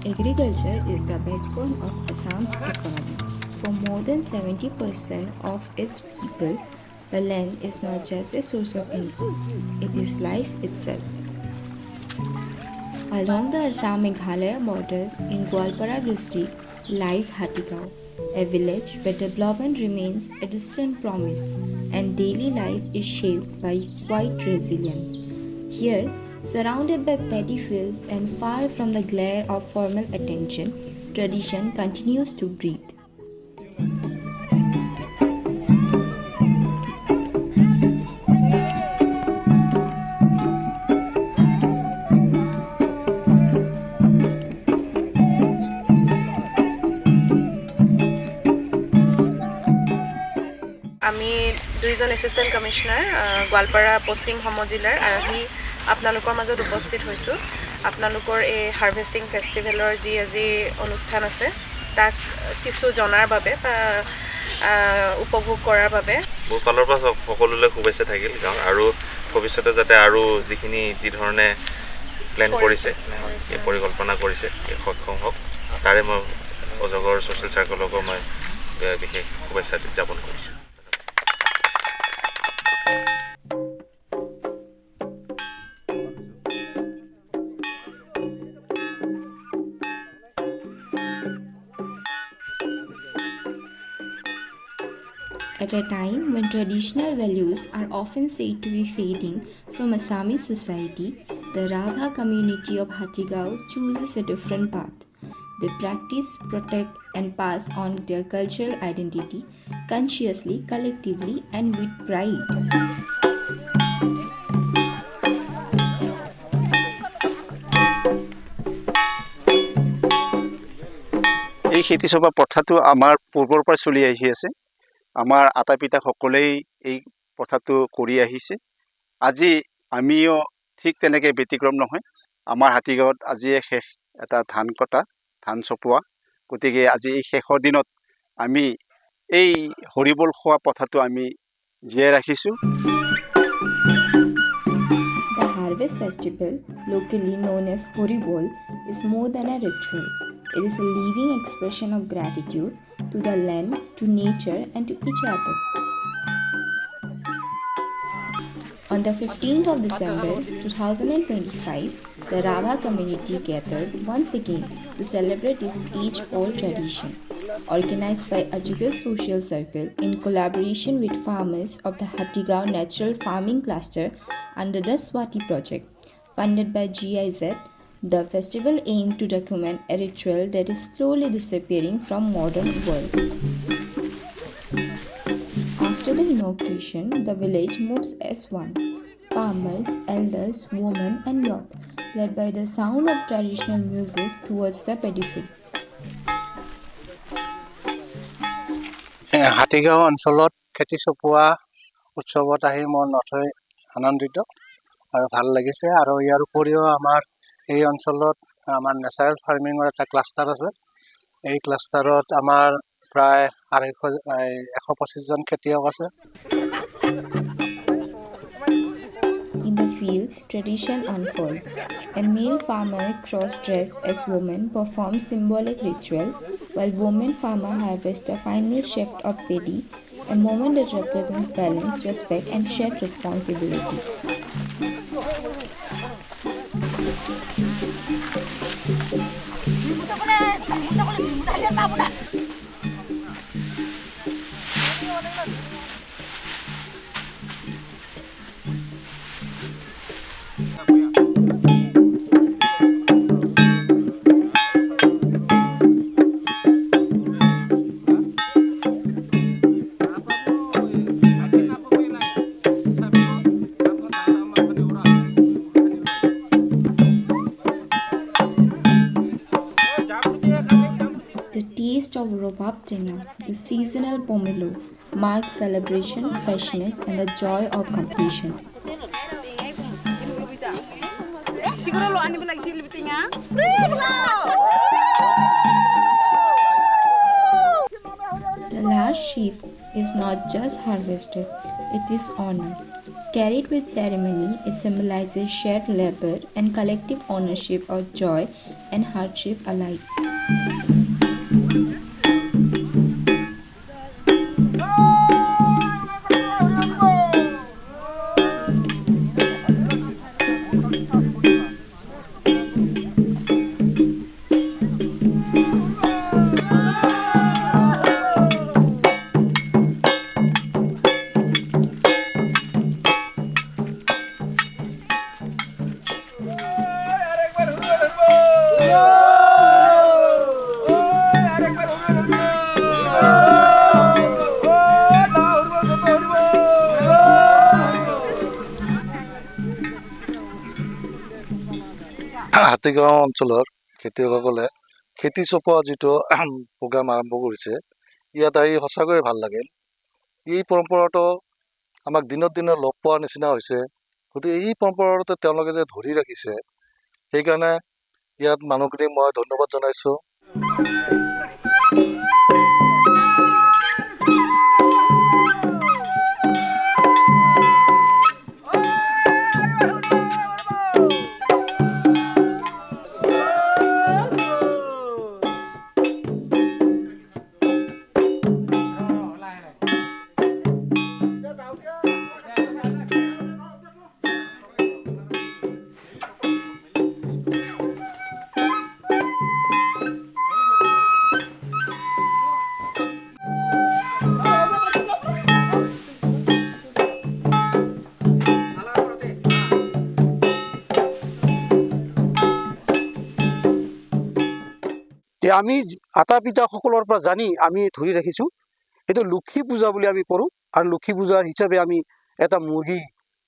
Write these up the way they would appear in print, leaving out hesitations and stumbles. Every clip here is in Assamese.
Agriculture is the backbone of Assam's economy. For more than 70% of its people, the land is not just a source of income, it is life itself. Along the Assam-Meghalaya border in Gwalpara district lies Hatigao, a village where development remains a distant promise and daily life is shaped by quiet resilience. Here, surrounded by paddy fields and far from the glare of formal attention, tradition continues to breathe. আমি দুইজন এছিষ্টেণ্ট কমিশ্যনাৰ গোৱালপাৰা পশ্চিম সমজিলাৰ আহি আপোনালোকৰ মাজত উপস্থিত হৈছোঁ। আপোনালোকৰ এই হাৰ্ভেষ্টিং ফেষ্টিভেলৰ যি আজি অনুষ্ঠান আছে তাক কিছু জনাৰ বাবে বা উপভোগ কৰাৰ বাবে মোৰ ফালৰ পৰা সকলোলৈ শুভেচ্ছা থাকিল গাঁৱৰ আৰু ভৱিষ্যতে যাতে আৰু যি ধৰণে প্লেন কৰিছে পৰিকল্পনা কৰিছে সক্ষম হওক তাৰে মই অজগৰ ছ'চিয়েল চাৰ্কলকো মই বিশেষ শুভেচ্ছা জ্ঞাপন কৰিছোঁ। At a time when traditional values are often said to be fading from Assamese society, the Rabha community of Hatigao chooses a different path. They practice, protect, and pass on their cultural identity consciously, collectively, and with pride. এই খেতি চপোৱা প্ৰথাটো আমাৰ পূৰ্বৰ পৰা চলি আহি আছে। আমাৰ আটা পিতা সকলেই এই প্ৰথাটো কৰি আহিছে। আজি আমিও ঠিক তেনেকৈ ব্যতিক্ৰম নহয়। আমাৰ হাতীগাঁৱত আজিয়ে শেষ এটা ধান কটা ধান চপোৱা, গতিকে আজি এই শেষৰ দিনত আমি এই হৰিবোল খোৱা প্ৰথাটো আমি জীয়াই ৰাখিছোঁ। The harvest festival, locally known as Horibol, is more than a ritual. It is a living expression of gratitude to the land, to nature, and to each other. On the 15th of December 2025, the Rabha community gathered once again to celebrate this age-old tradition. Organized by Ajiga's Social Circle in collaboration with farmers of the Hatigao Natural Farming Cluster under the Swati Project, funded by GIZ, the festival aimed to document a ritual that is slowly disappearing from modern world. After the inauguration, the village moves as one. Farmers, elders, women and youth, led by the sound of traditional music towards the paddy field. Hatigaon অঞ্চলত খেতি চপোৱা উৎসৱত আহি মই নথৈ আনন্দিত আৰু ভাল লাগিছে। আৰু ইয়াৰ উপৰিও আমাৰ এই অঞ্চলত আমাৰ নেচাৰেল ফাৰ্মিঙৰ এটা ক্লাষ্টাৰ আছে। এই ক্লাষ্টাৰত আমাৰ প্ৰায় 125 জন খেতিয়ক আছে। In the fields, tradition unfolds. A male farmer cross-dressed as woman performs symbolic ritual, while woman farmer harvests the final shift of paddy, a moment that represents balance, respect, and shared responsibility. The taste of robab tenga, the seasonal pomelo, marks celebration, freshness, and the joy of completion. The last sheaf is not just harvested, it is honored. Carried with ceremony, it symbolizes shared labor and collective ownership of joy and hardship alike. Hatigaon অঞ্চলৰ খেতিয়কসকলে খেতি চপোৱা যিটো প্ৰগ্ৰাম আৰম্ভ কৰিছে, ইয়াত আহি সঁচাকৈয়ে ভাল লাগিল। এই পৰম্পৰাটো আমাক দিনক দিনে লগ পোৱাৰ নিচিনা হৈছে। গতিকে এই পৰম্পৰাটো তেওঁলোকে যে ধৰি ৰাখিছে, সেইকাৰণে ইয়াত মানুহখিনিক মই ধন্যবাদ জনাইছোঁ। আমি আটা পিতাসকলৰ পৰা জানি আমি ধৰি ৰাখিছোঁ, এইটো লক্ষী পূজা বুলি আমি কৰোঁ। আৰু লক্ষী পূজাৰ হিচাপে আমি এটা মুৰ্গী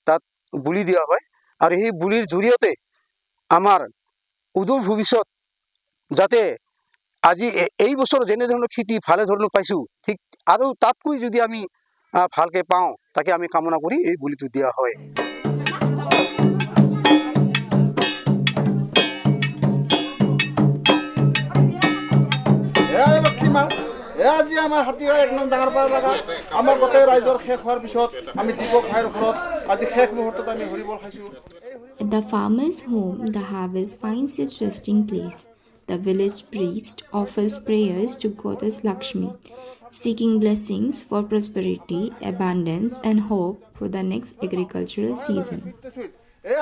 তাত বলি দিয়া হয়। আৰু সেই বলিৰ জৰিয়তে আমাৰ উদূৰ ভৱিষ্যত যাতে আজি এই বছৰ যেনেধৰণৰ খেতি ভালে ধৰণৰ পাইছোঁ, ঠিক আৰু তাতকৈ যদি আমি ভালকৈ পাওঁ, তাকে আমি কামনা কৰি এই বলিটো দিয়া হয়। আজি আমাৰ হাতীগাঁও 1 নং ডাঙৰপাৰা লগা আমাৰ গোটেই ৰাইজৰ শেষ হোৱাৰ পিছত আমি দীপক ভাইৰ ঘৰত আজি শেষ মুহূৰ্তত আমি হৰিবল খাইছোঁ। At the farmer's home, the harvest finds its resting place. The village priest offers prayers to Goddess Lakshmi, seeking blessings for prosperity, abundance, and hope for the next agricultural season.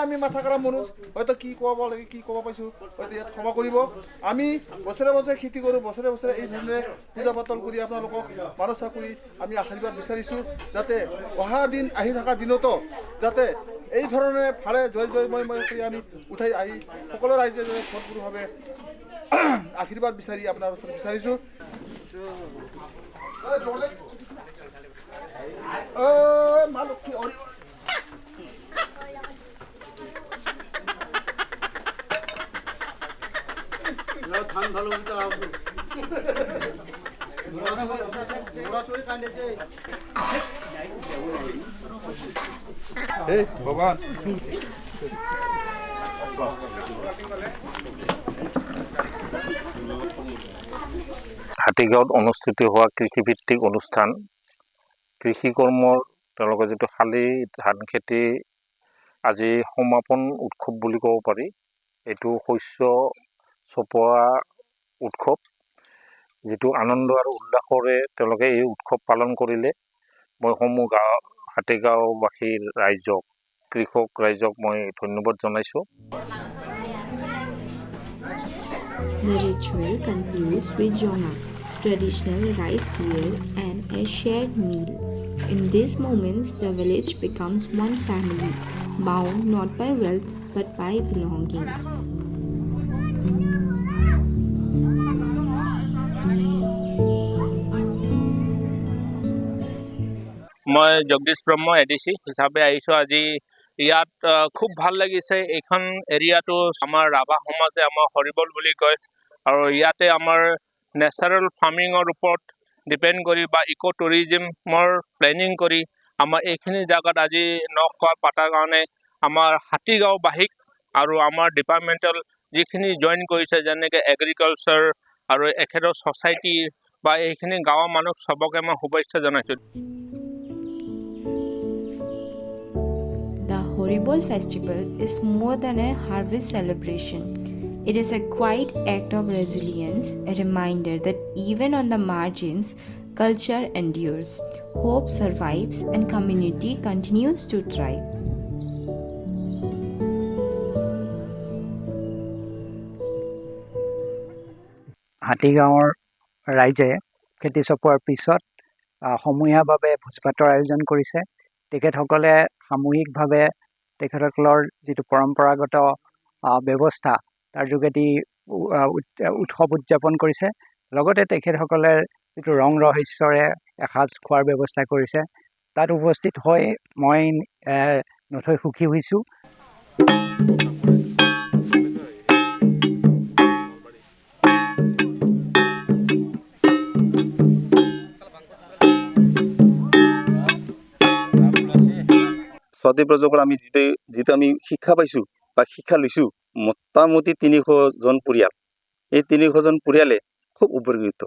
আমি মাথা কাৰা মনুজ হয়তো কি ক'ব লাগে, কি ক'ব পাইছোঁ, হয়তো ইয়াত ক্ষমা কৰিব। আমি বছৰে বছৰে খেতি কৰোঁ, বছৰে বছৰে এই ধৰণে পূজা পাতল কৰি আপোনালোকক মানসা কৰি আমি আশীৰ্বাদ বিচাৰিছোঁ, যাতে অহা দিন আহি থকা দিনতো যাতে এই ধৰণে ভালে জয় জয়ময় কৰি আমি উঠাই আহি সকলো ৰাইজে যাতে ভৰপূৰভাৱে আশীৰ্বাদ বিচাৰি আপোনাৰ ওচৰত বিচাৰিছোঁ। মা লক্ষ্মী ধান ভালো ভগৱান হাতীগাঁৱত অনুষ্ঠিত হোৱা কৃষিভিত্তিক অনুষ্ঠান, কৃষি কৰ্মৰ তেওঁলোকৰ যিটো শালি ধান খেতি আজি সমাপন উৎসৱ বুলি ক'ব পাৰি। এইটো শস্য চপোৱা উৎসৱ, যিটো আনন্দ আৰু উল্লাসৰে তেওঁলোকে এই উৎসৱ পালন কৰিলে। মই সমূহ হাতীগাঁওবাসীৰ ৰাইজক, কৃষক ৰাইজক মই ধন্যবাদ জনাইছোঁ। The ritual concludes with jonga, traditional rice beer, and a shared meal. In these moments, the village becomes one family, bound not by wealth but by belonging. মই জগদীশ ব্ৰহ্ম এডিচি হিচাপে আহিছোঁ। আজি ইয়াত খুব ভাল লাগিছে। এইখন এৰিয়াটো আমাৰ ৰাভা সমাজে আমাৰ হৰিবল বুলি কয়, আৰু ইয়াতে আমাৰ নেচাৰেল ফাৰ্মিঙৰ ওপৰত ডিপেণ্ড কৰি বা ইক' টুৰিজিমৰ প্লেনিং কৰি আমাৰ এইখিনি জেগাত আজি নখোৱা পাতাৰ কাৰণে আমাৰ হাতীগাঁওবাসীক আৰু আমাৰ ডিপাৰ্টমেণ্টেল যিখিনি জইন কৰিছে, যেনেকৈ এগ্ৰিকালচাৰ আৰু এখেতৰ ছ'চাইটি বা এইখিনি গাঁৱৰ মানুহ চবকে মই শুভেচ্ছা জনাইছোঁ। Horrible festival is more than a harvest celebration. It is a quiet act of resilience, a reminder that even on the margins, culture endures, hope survives, and community continues to thrive. হাতীগাঁৱৰ ৰাইজে খেতি চপোৱাৰ পিছত সমূহীয়াভাৱে ভোজ-ভাতৰ আয়োজন কৰিছে। তেখেতসকলে সামূহিকভাৱে তেখেতসকলৰ যিটো পৰম্পৰাগত ব্যৱস্থা তাৰ যোগেদি উৎসৱ উদযাপন কৰিছে। লগতে তেখেতসকলে যিটো ৰং ৰহস্যৰে এসাঁজ খোৱাৰ ব্যৱস্থা কৰিছে, তাত উপস্থিত হৈ মই নথৈ সুখী হৈছোঁ। ছোৱালী প্ৰজকৰ আমি যিটো আমি শিক্ষা পাইছোঁ বা শিক্ষা লৈছোঁ, মোটামুটি 300জন পৰিয়াল। এই 300জন পৰিয়ালে খুব উপকৃত।